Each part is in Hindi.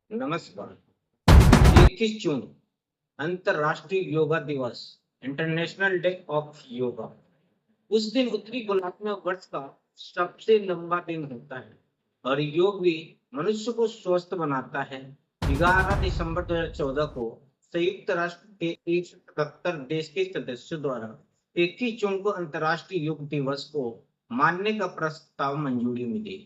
नमस्कार। 21 जून अंतर्राष्ट्रीय योगा दिवस, इंटरनेशनल डे ऑफ योगा। उस दिन उत्तरी गोलार्ध में वर्ष का सबसे लंबा दिन होता है और योग भी मनुष्य को स्वस्थ बनाता है। 11 दिसंबर 2014 को संयुक्त राष्ट्र के 177 देश के सदस्यों द्वारा 21 जून को अंतर्राष्ट्रीय योग दिवस को मानने का प्रस्ताव मंजूरी मिली।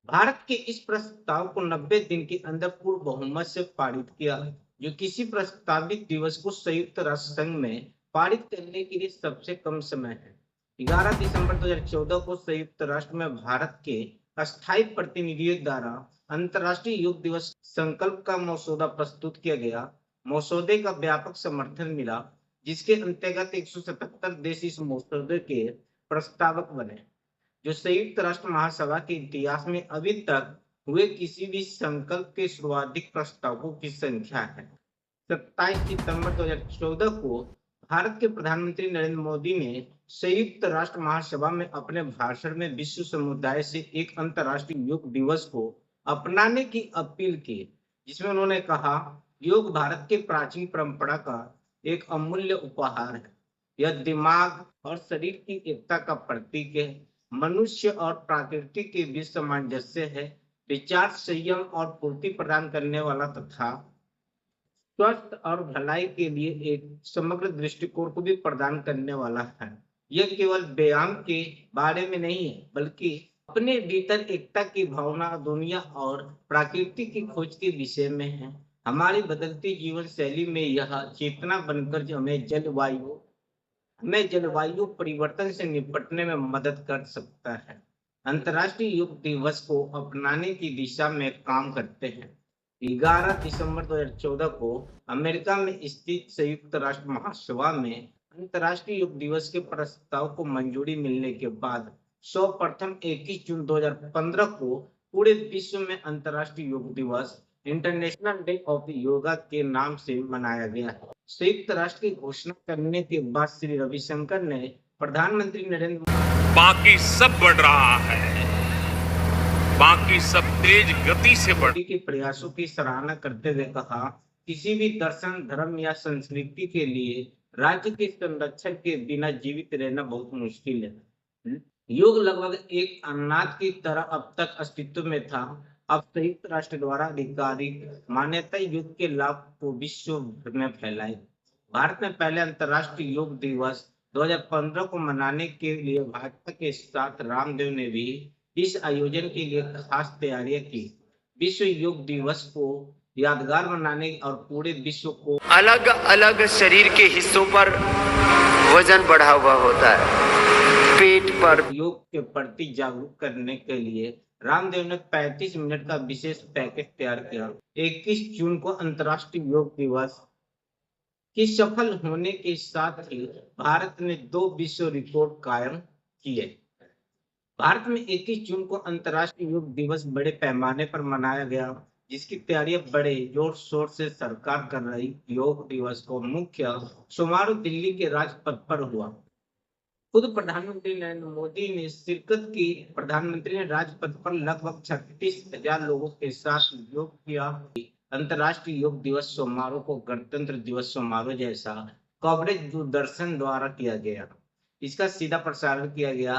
भारत के इस प्रस्ताव को 90 दिन के अंदर पूर्ण बहुमत से पारित किया, जो किसी प्रस्तावित दिवस को संयुक्त राष्ट्र संघ में पारित करने के लिए सबसे कम समय है। 11 दिसंबर 2014 को संयुक्त राष्ट्र में भारत के अस्थायी प्रतिनिधियों द्वारा अंतर्राष्ट्रीय योग दिवस संकल्प का मसौदा प्रस्तुत किया गया। मसौदे का व्यापक समर्थन मिला, जिसके अंतर्गत 177 देश इस मसौदे के प्रस्तावक बने, जो संयुक्त राष्ट्र महासभा के इतिहास में अभी तक हुए किसी भी संकल्प के सर्वाधिक प्रस्तावकों की संख्या है। 27 सितंबर 2014 को भारत के प्रधानमंत्री नरेंद्र मोदी ने संयुक्त राष्ट्र महासभा में अपने भाषण में विश्व समुदाय से एक अंतर्राष्ट्रीय योग दिवस को अपनाने की अपील की, जिसमें उन्होंने कहा, योग भारत के प्राचीन परंपरा का एक अमूल्य उपहार है। यह दिमाग और शरीर की एकता का प्रतीक है, मनुष्य और प्रकृति के बीच सामंजस्य है, विचार संयम और पूर्ति प्रदान करने वाला तथा स्वस्थ और भलाई के लिए एक समग्र दृष्टिकोण को भी प्रदान करने वाला है। यह केवल व्यायाम के बारे में नहीं है, बल्कि अपने भीतर एकता की भावना, दुनिया और प्रकृति की खोज के विषय में है। हमारी बदलती जीवन शैली में यह चेतना बनकर हमें जलवायु परिवर्तन से निपटने में मदद कर सकता है। अंतर्राष्ट्रीय योग दिवस को अपनाने की दिशा में काम करते हैं। 11 दिसंबर 2014 को अमेरिका में स्थित संयुक्त राष्ट्र महासभा में अंतर्राष्ट्रीय योग दिवस के प्रस्ताव को मंजूरी मिलने के बाद सर्वप्रथम 21 जून 2015 को पूरे विश्व में अंतर्राष्ट्रीय योग दिवस इंटरनेशनल डे ऑफ योगा के नाम से मनाया गया है। संयुक्त राष्ट्र की घोषणा करने के बाद श्री रविशंकर ने प्रधानमंत्री नरेंद्र बाकी सब बढ़ रहा है, बाकी सब तेज गति से बढ़ मोदी के प्रयासों की सराहना करते हुए कहा, किसी भी दर्शन, धर्म या संस्कृति के लिए राज्य के संरक्षण के बिना जीवित रहना बहुत मुश्किल है। योग लगभग एक अनाथ की तरह अब तक अस्तित्व में था। अब संयुक्त राष्ट्र द्वारा आधिकारिक मान्यता योग के लाभ को विश्व भर में फैलाए। भारत में पहले अंतर्राष्ट्रीय योग दिवस 2015 को मनाने के लिए भाजपा के साथ रामदेव ने भी इस आयोजन के लिए खास तैयारियां की। विश्व योग दिवस को यादगार बनाने और पूरे विश्व को अलग अलग शरीर के हिस्सों पर वजन बढ़ा हुआ होता है, पेट पर। योग के प्रति जागरूक करने के लिए रामदेव ने 35 मिनट का विशेष पैकेज तैयार किया। 21 जून को अंतर्राष्ट्रीय योग दिवस के सफल होने के साथ ही भारत ने 2 विश्व रिकॉर्ड कायम किए। भारत में 21 जून को अंतर्राष्ट्रीय योग दिवस बड़े पैमाने पर मनाया गया, जिसकी तैयारियां बड़े जोर शोर से सरकार कर रही। योग दिवस को मुख्य समारोह दिल्ली के राजपथ पर हुआ। खुद प्रधानमंत्री नरेंद्र मोदी ने शिरकत की। प्रधानमंत्री ने राजपथ पर लगभग 36,000 लोगों के साथ योग किया। अंतर्राष्ट्रीय योग दिवस समारोह को गणतंत्र दिवस समारोह जैसा कवरेज दूरदर्शन द्वारा किया गया। इसका सीधा प्रसारण किया गया।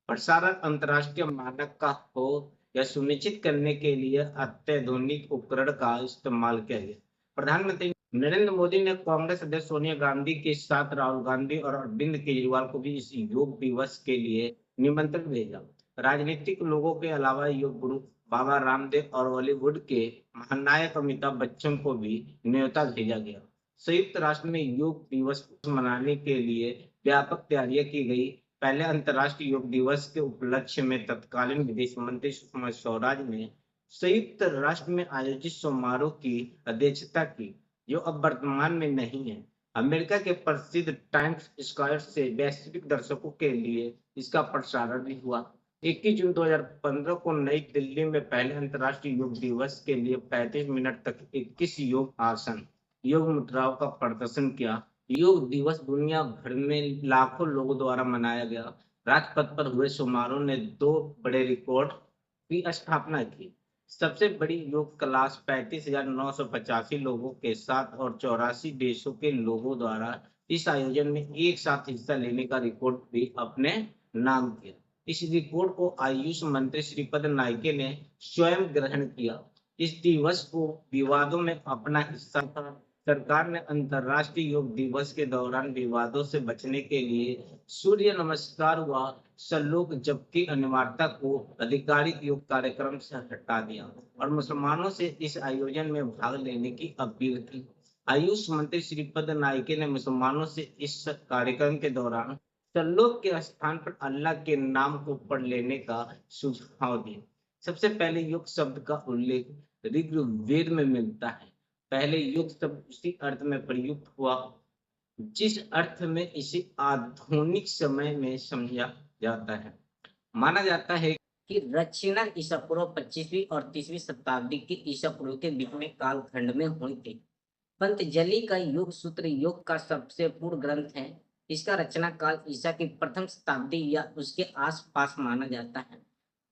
प्रसारण अंतर्राष्ट्रीय मानक का हो, यह सुनिश्चित करने के लिए अत्याधुनिक उपकरण का इस्तेमाल किया गया। प्रधानमंत्री नरेंद्र मोदी ने कांग्रेस अध्यक्ष सोनिया गांधी के साथ राहुल गांधी और अरविंद केजरीवाल को भी इस योग दिवस के लिए निमंत्रण भेजा। राजनीतिक लोगों के अलावा योग गुरु बाबा रामदेव और बॉलीवुड के महानायक अमिताभ बच्चन को भी न्योता भेजा गया। संयुक्त राष्ट्र में योग दिवस मनाने के लिए व्यापक तैयारियां की गई। पहले अंतर्राष्ट्रीय योग दिवस के उपलक्ष्य में तत्कालीन विदेश मंत्री सुषमा स्वराज ने संयुक्त राष्ट्र में आयोजित समारोह की अध्यक्षता की, जो अब वर्तमान में नहीं है। अमेरिका के प्रसिद्ध टाइम्स स्क्वायर से वैश्विक दर्शकों के लिए इसका प्रसारण भी हुआ। 21 जून 2015 को नई दिल्ली में पहले अंतर्राष्ट्रीय योग दिवस के लिए 35 मिनट तक 21 योग आसन, योग मुद्राओं का प्रदर्शन किया। योग दिवस दुनिया भर में लाखों लोगों द्वारा मनाया गया। राजपथ पर हुए समारोह ने 2 बड़े रिकॉर्ड की स्थापना की। सबसे बड़ी योग क्लास 35,985 लोगों के साथ और 84 देशों के लोगों द्वारा इस आयोजन में एक साथ हिस्सा लेने का रिकॉर्ड भी अपने नाम किया। इस रिकॉर्ड को आयुष मंत्री श्रीपद नाइके ने स्वयं ग्रहण किया। इस दिवस को विवादों में अपना हिस्सा था। सरकार ने अंतर्राष्ट्रीय योग दिवस के दौरान विवादों से बचने के लिए सूर्य नमस्कार व श्लोक जप की अनिवार्यता को आधिकारिक योग कार्यक्रम से हटा दिया और मुसलमानों से इस आयोजन में भाग लेने की अपील की। आयुष मंत्री श्रीपद नाइके ने मुसलमानों से इस कार्यक्रम के दौरान श्लोक के स्थान पर अल्लाह के नाम को पढ़ लेने का सुझाव दिया। सबसे पहले योग शब्द का उल्लेख ऋग्वेद में मिलता है। पहले योग शब्द उसी अर्थ में प्रयुक्त हुआ जिस अर्थ में इसे आधुनिक समय में समझा जाता है। माना जाता है कि रचना ईसा पूर्व 25वीं और 30वीं शताब्दी के ईसा पूर्व के बीच में कालखंड में हुई थी। पतंजलि का योग सूत्र योग का सबसे पूर्ण ग्रंथ है। इसका रचना काल ईसा की प्रथम शताब्दी या उसके आसपास माना जाता है।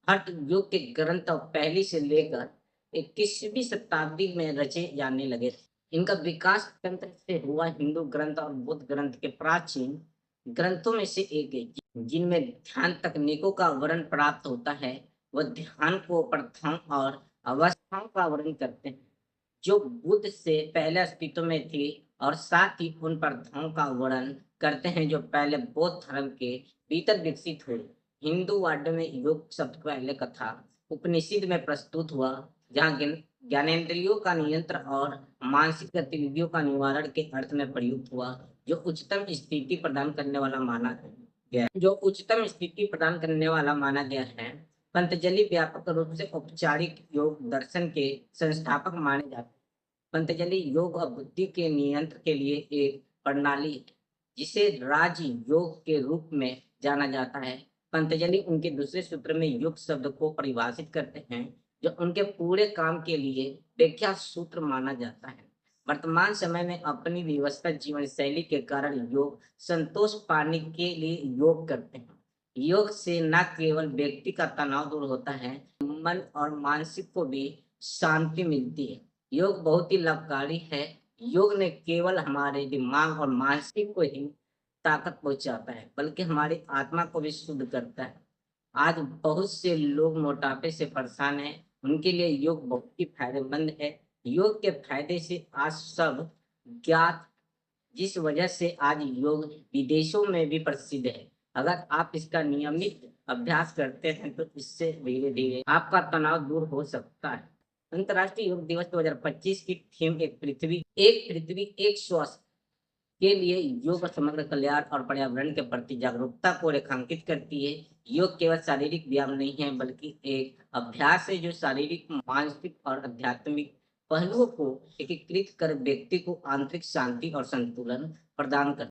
हठ योग के ग्रंथ पहली से लेकर 21वीं शताब्दी में रचे जाने लगे थे। इनका विकास तंत्र से हुआ। हिंदू ग्रंथ और बुद्ध ग्रंथ के प्राचीन ग्रंथों में से एक है जिनमें ध्यान तकनीकों का वर्णन प्राप्त होता है। वह ध्यान को प्रथाओं और अवस्थाओं का वर्णन करते हैं जो बुद्ध से पहले अस्तित्व में थी और साथ ही उन प्रथाओं का वर्णन करते हैं जो पहले बौद्ध धर्म के भीतर विकसित हुए। हिंदू वाद में योग शब्द पहले कथा उपनिषद में प्रस्तुत हुआ जहाँ ज्ञानेंद्रियों का नियंत्रण और मानसिक गतिविधियों का निवारण के अर्थ में प्रयुक्त हुआ जो उच्चतम स्थिति प्रदान करने वाला माना गया है। पतंजलि व्यापक रूप से औपचारिक योग दर्शन के संस्थापक माने जाते हैं। पतंजलि योग और बुद्धि के नियंत्रण के लिए एक प्रणाली है जिसे राज योग के रूप में जाना जाता है। पतंजलि उनके दूसरे सूत्र में योग शब्द को परिभाषित करते हैं जो उनके पूरे काम के लिए व्याख्या सूत्र माना जाता है। वर्तमान समय में अपनी व्यवस्थित जीवन शैली के कारण योग संतोष पाने के लिए योग करते हैं। योग से न केवल व्यक्ति का तनाव दूर होता है, मन और मानसिक को भी शांति मिलती है। योग बहुत ही लाभकारी है। योग ने केवल हमारे दिमाग और मानसिक को ही ताकत पहुंचाता है बल्कि हमारी आत्मा को भी शुद्ध करता है। आज बहुत से लोग मोटापे से परेशान हैं, उनके लिए योग बहुत ही फायदेमंद है। योग के फायदे से आज सब ज्ञात जिस वजह से आज योग विदेशों में भी प्रसिद्ध है। अगर आप इसका नियमित अभ्यास करते हैं तो इससे धीरे धीरे आपका तनाव दूर हो सकता है। अंतर्राष्ट्रीय योग दिवस 2025 की थीम एक पृथ्वी एक स्वास्थ्य के लिए योग समग्र कल्याण और पर्यावरण के प्रति जागरूकता को रेखांकित करती है। योग केवल शारीरिक व्यायाम नहीं है बल्कि एक अभ्यास है जो शारीरिक, मानसिक और आध्यात्मिक पहलुओं को एकीकृत कर व्यक्ति को आंतरिक शांति और संतुलन प्रदान करता है।